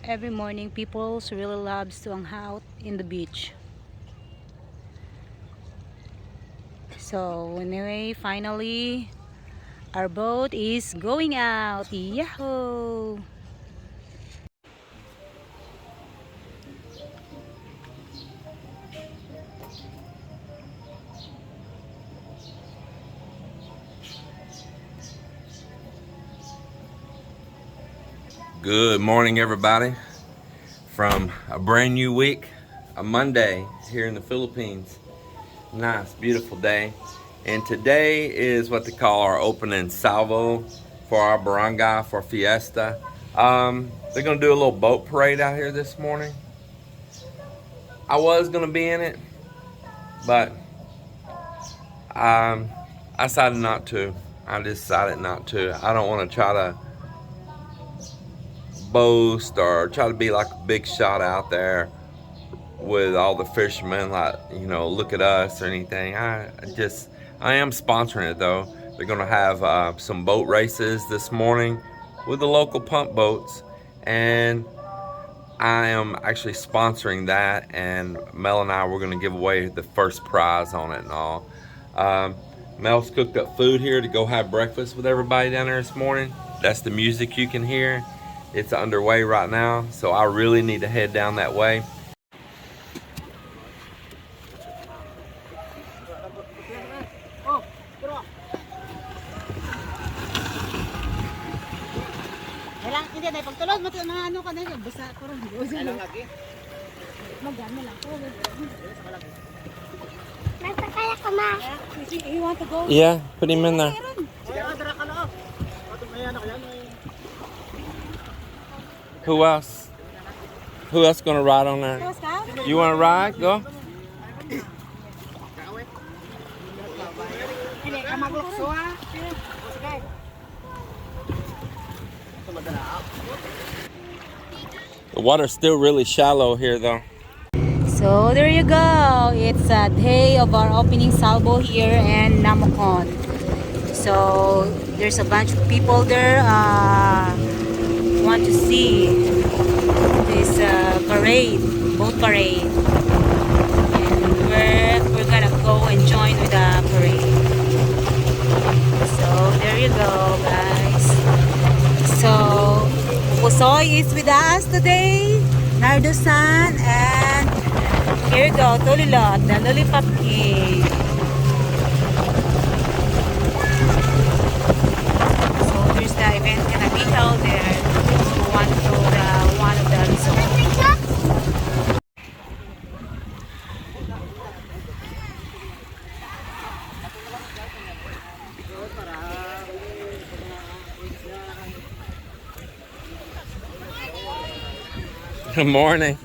Every morning people really loves to hang out in the beach. So anyway, finally our boat is going out. Yahoo! Good morning, everybody, from a brand new week, a Monday here in the Philippines. Nice, beautiful day. And today is what they call our opening salvo for our barangay for fiesta. They're gonna do a little boat parade out here this morning. I was gonna be in it, but I decided not to. I decided not to. I don't want to try to boast or try to be like a big shot out there with all the fishermen, like, you know, look at us or anything. I am sponsoring it though. They're gonna have some boat races this morning with the local pump boats, and I am actually sponsoring that, and Mel and I, we're gonna give away the first prize on it and all. Mel's cooked up food here to go have breakfast with everybody down there this morning. That's the music you can hear. It's underway right now, so I really need to head down that way. Hindi na pagtulog mo na ano ka na basa ko ron. Ano lagi? Magano lang ko. Kaya ka ma. You want to go? Yeah, put him in there. Who else? Who else gonna ride on there? You wanna ride? Go. The water's still really shallow here though. So there you go. It's a day of our opening salvo here in Namocon. So there's a bunch of people there want to see this parade, boat parade. And we're gonna go and join with the parade. So there you go, guys. So Pusoy is with us today, Nardo-san, and here you go, Tolilot, the Lollipop King. So there's the event gonna be held there. One of the resorts. Good morning.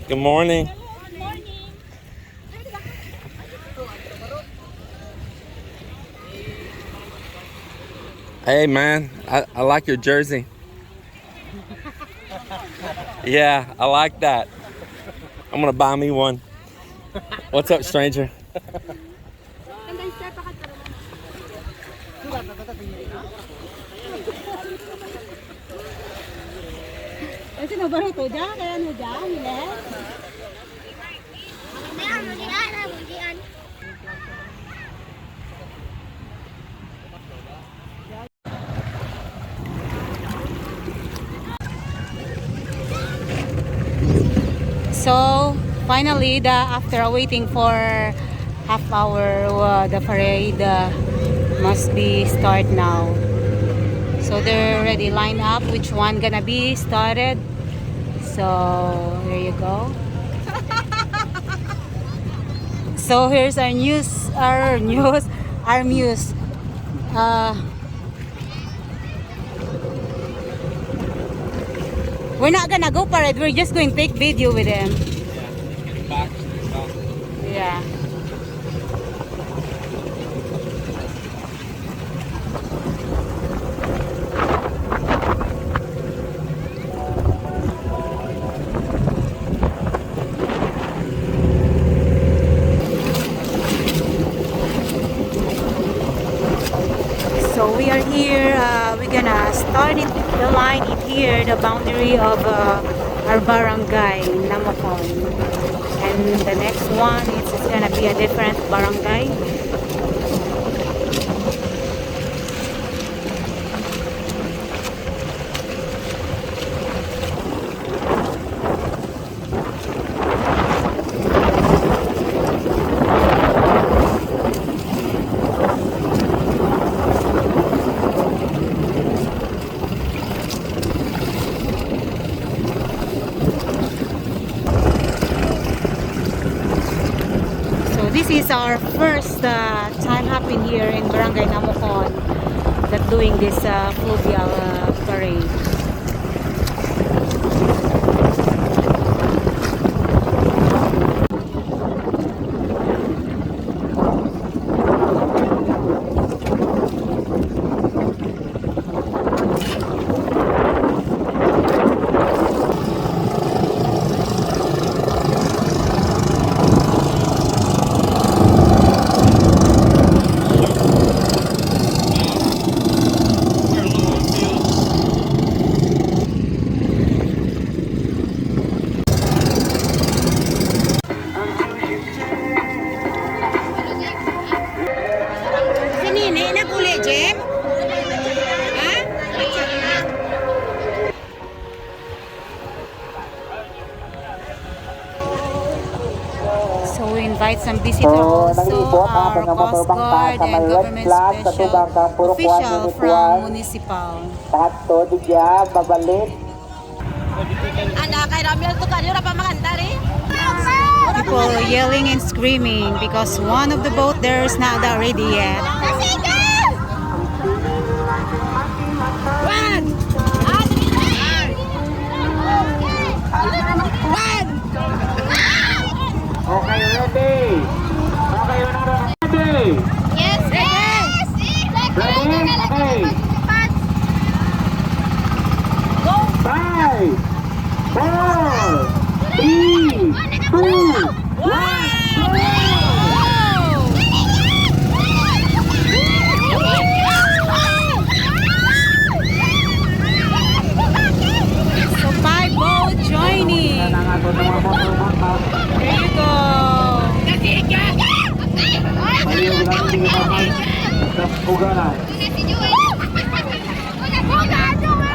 Good morning. Hey man, I like your jersey. Yeah, I like that. I'm gonna buy me one. What's up, stranger? So finally, after waiting for half hour, the parade must be start now. So they're already lined up which one gonna be started. So there you go. So here's our muse. We're not gonna go parade. We're just going to take video with them. Yeah. started the line in here, the boundary of our barangay, Namocon. And the next one is gonna be a different barangay. This is our first time happening here in Barangay Namocon that doing this fluvial parade. So we invite some visitors also, our Coast Guard and government special official from municipal. People yelling and screaming because one of the boat there is not ready yet. Okay, ready? Okay, ready? Yes, yes! Ready? Okay. 5, 4, 3, 2, 1. So 5 boats joining. There you go.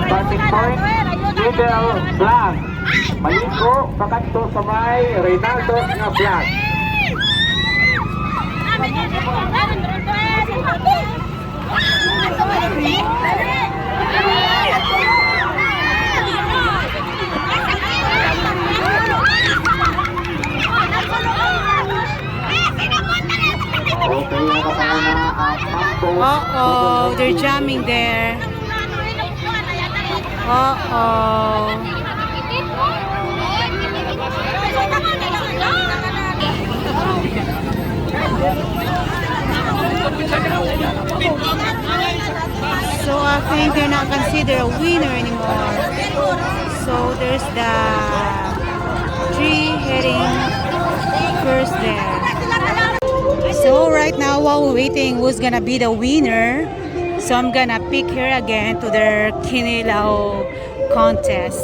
Starting point, middle flag. Maligo, pakanto sa may Reynaldo nga flag. Uh-oh, they're jamming there. Uh-oh. So I think they're not considered a winner anymore. So there's the 3 heading first there. So right now while we're waiting who's gonna be the winner, so I'm gonna pick her again to their Kinilaw contest.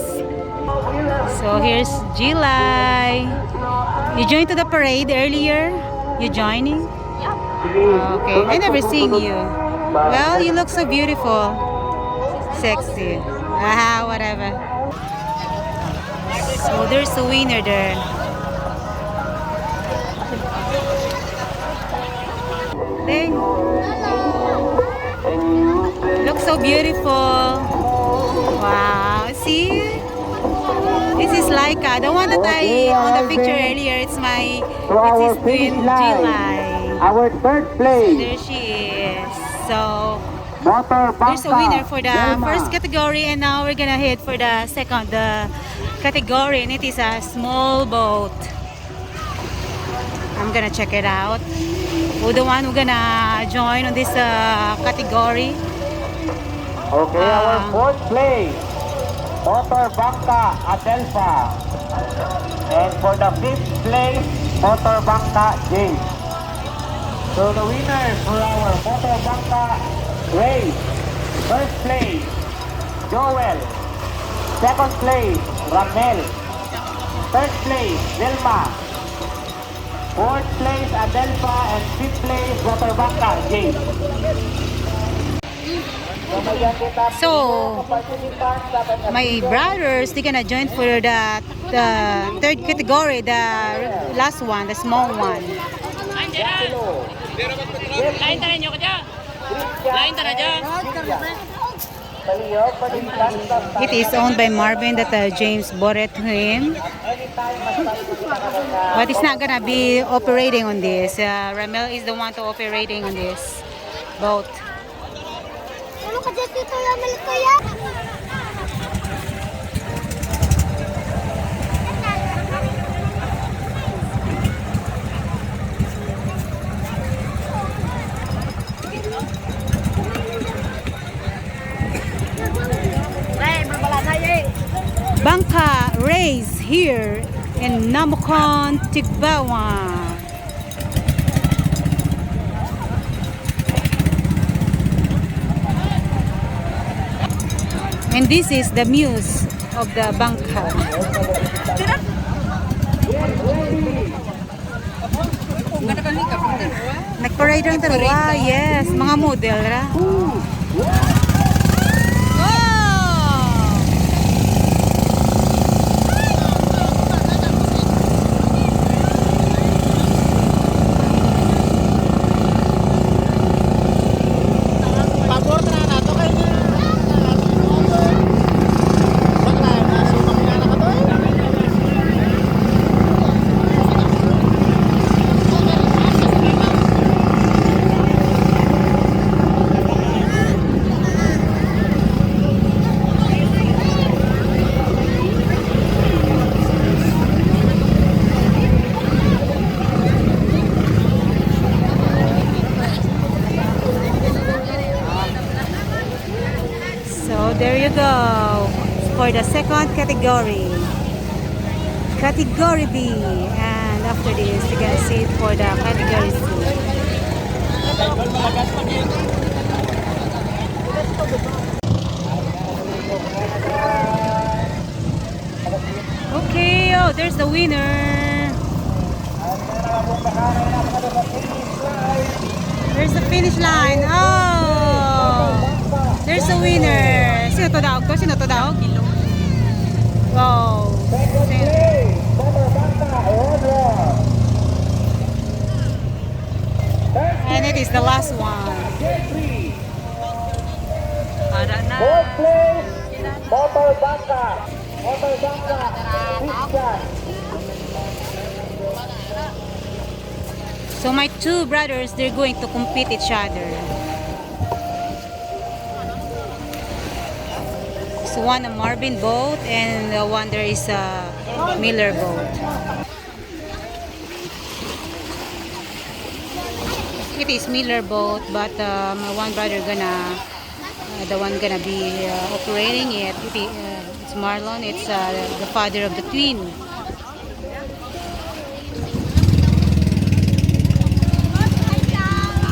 So here's July. You joined to the parade earlier? You joining? Okay, I never seen you. Well, you look so beautiful. Sexy. Ah, whatever. So there's a winner there. Dang. Looks so beautiful. Wow. See? This is Laika. The one that I on the picture earlier. It's his twin July. Our third So place. there she is. So Motor there's a Bangka, winner for the Delma. first category, and now we're gonna head for the second category, and it is a small boat. I'm gonna check it out. Who the one who gonna join on this category? Okay, our fourth place, Motor Bangka, Adelpha. And for the fifth place, Motor Bangka, James. So the winner for our Motor Bangka race, first place, Joel. Second place, Ramel. Third place, Vilma. Fourth place, Adelpha. And fifth place, Waterbangka, James. So, my brothers, they gonna join for the third category, the last one, the small one. Lain tanan nyo ka dyan. Lain tanan dyan. It is owned by Marvin that James bought it to him. But it's not gonna be operating on this. Ramel is the one to operating on this boat. Ano ka dyan dito Ramel kaya? Bangka race here in Namukon, Tigbawan. And this is the muse of the Bangka. Nag-parade lang dalawa. Yes, mga model ra. So there you go for the second category. Category B. And after this, you can see it for the category C. Okay, oh, there's the winner. There's the finish line. Oh, there's a winner. Sino to daog to? Sino to daog? Wow. And it is the last one. Para na. Fourth place, Motorbangka. Motorbangka, Christian. So my two brothers, they're going to compete each other. So one a Marvin boat and the one there is a Miller boat. It is Miller boat, but my one brother the one gonna be operating it. It's Marlon. It's the father of the twin.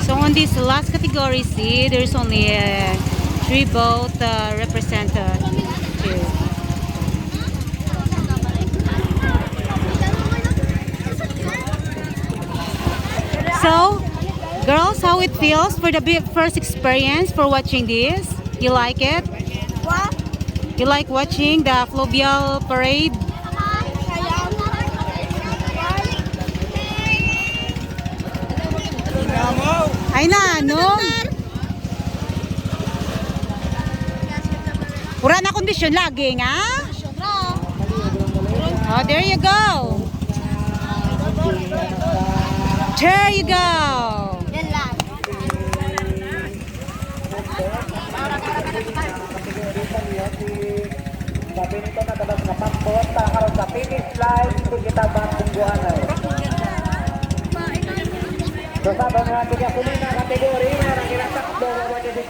So on this last category C, there's only 3 boats represented here. So, girls, how it feels for the first experience for watching this? You like it? What? You like watching the fluvial parade? Ay na, no? Pura na kondisyon lagi nga. Oh, there you go. There you go. Yan lang. Sabi nito na dapat napakpot para karon sa finish line ito kita bangkuan ay. So sabi nga tiga kulina kategori na kinatakbo wa dito.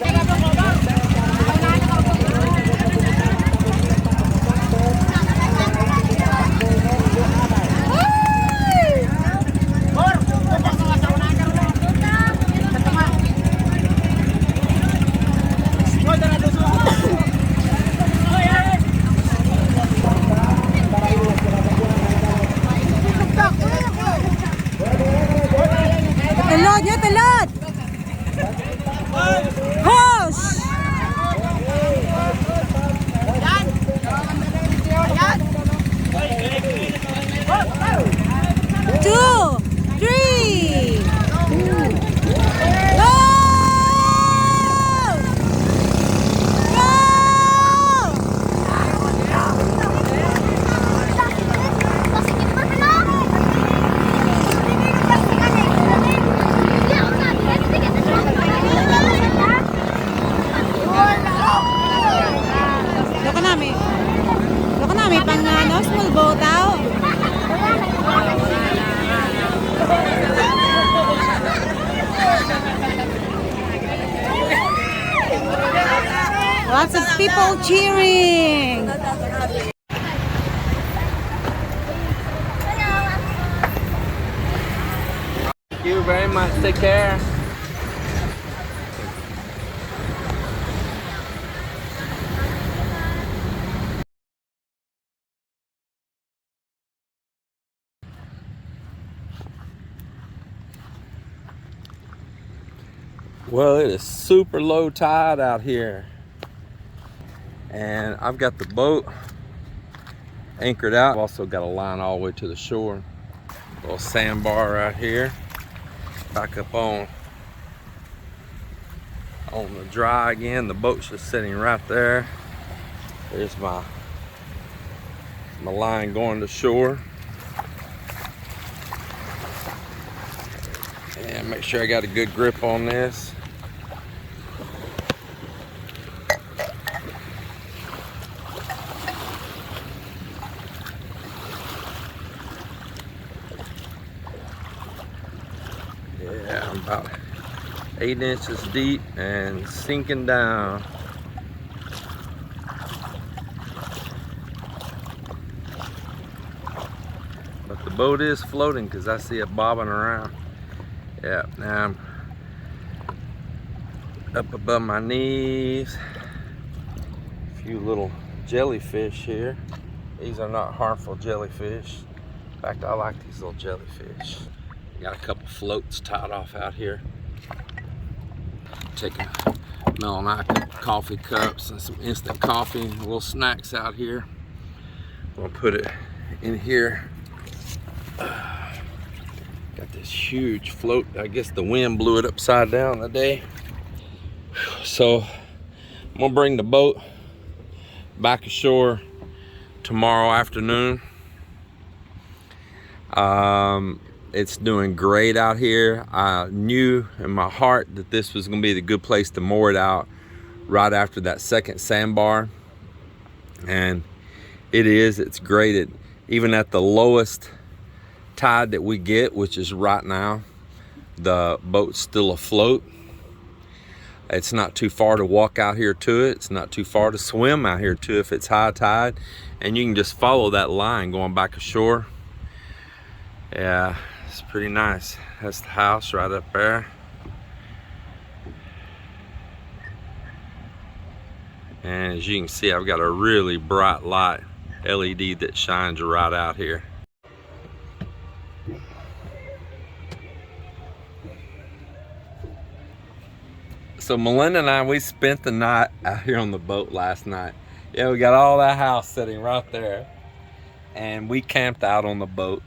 walk out? Lots of people cheering. Thank you very much. Take care. Well, it is super low tide out here, and I've got the boat anchored out. I've also got a line all the way to the shore. Little sandbar right here. Back up on the dry again. The boat's just sitting right there. There's my line going to shore. And make sure I got a good grip on this. Yeah, I'm about 8 inches deep and sinking down. But the boat is floating because I see it bobbing around. Yeah, now I'm up above my knees. A few little jellyfish here. These are not harmful jellyfish. In fact, I like these little jellyfish. Got a couple floats tied off out here. Taking Melinda coffee cups and some instant coffee and little snacks out here. I'm gonna put it in here. Got this huge float. I guess the wind blew it upside down today. So I'm gonna bring the boat back ashore tomorrow afternoon. It's doing great out here. I knew in my heart that this was gonna be the good place to moor it out right after that second sandbar. And it is, it's great. Even at the lowest tide that we get, which is right now, the boat's still afloat. It's not too far to walk out here to it. It's not too far to swim out here to it if it's high tide. And you can just follow that line going back ashore. Yeah, it's pretty nice. That's the house right up there. And as you can see, I've got a really bright light LED that shines right out here. So Melinda and I, we spent the night out here on the boat last night. Yeah, we got all that house sitting right there. And we camped out on the boat.